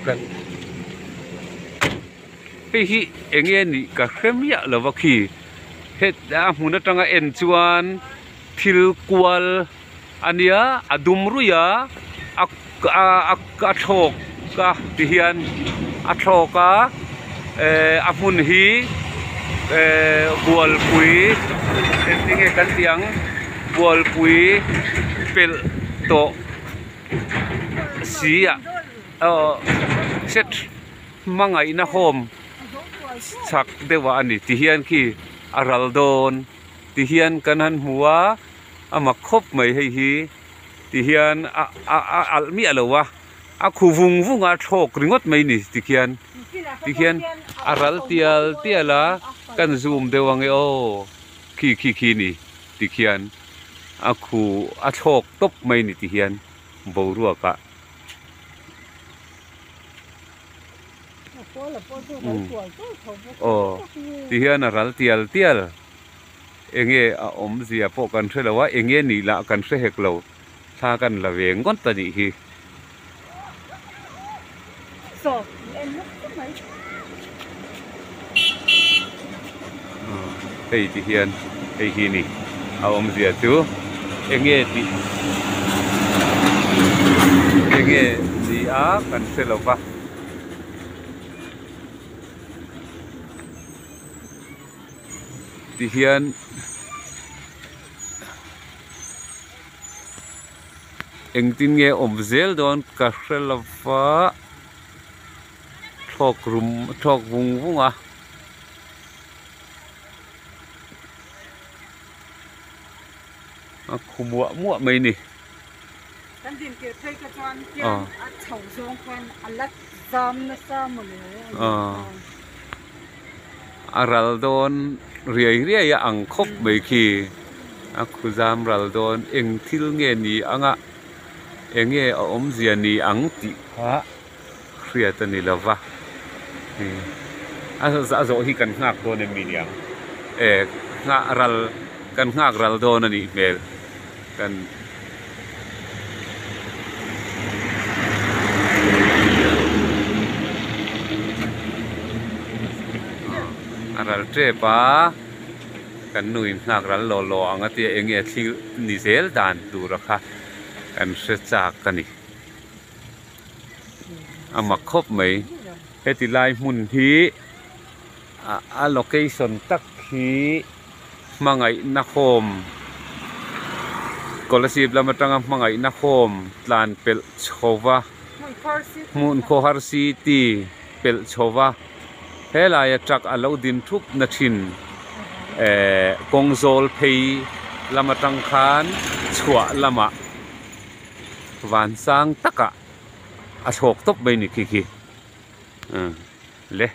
kan hi enge ni ka khremya lawaki het a huna tanga en chuan thil kwal ania adumruya a thok ka tihian a thoka a hun hi bual pui tinge kan tiang bual pui pel to sia set mangai na hom chak dewa ani tihian ki araldon tihian kanan huwa ama khop mai hei hi tihian almi alowa a khuvung vunga thok ringot mai ni tihian aral tiala kan zoom dewange o ki ni tihian a khu a thok top mai ni tihian boruwa ka tihian aral tial enge a om zia po kan thelawa enge ni la kan hre heklo tha kan la ve ngon ta ni hi hei tihian hei hi ni a om zia chu enge ni a kan thelawa tihian engtin nge omzel don ka hrelawa thok vunga a khumwa muwa mai ni kan din ke thei ka chuan kian a chho zong khan alat zam na sa mo le araldon riai ya ang khop mai khi a khuzam raldon eng thil nge ni anga enge om zia ni ang ti kha khria ta ni lawa a zo hi kan ngak don mi niang nga ral kan ngak ral don ani mel kan aral trepa kan nui ngak ral lo anga ti enge thil ni zel dan dura kha kan se chak kani ama khop mai heti lai mun hi a location tak hi mangai na khom kolasib lamatanga mangai na khom tlan pel chowa mun kho har si ti pel chowa hela ya trak alo din thup na thin kongzol phei lamatang khan chua lama van sang taka a thok top mai ni ki le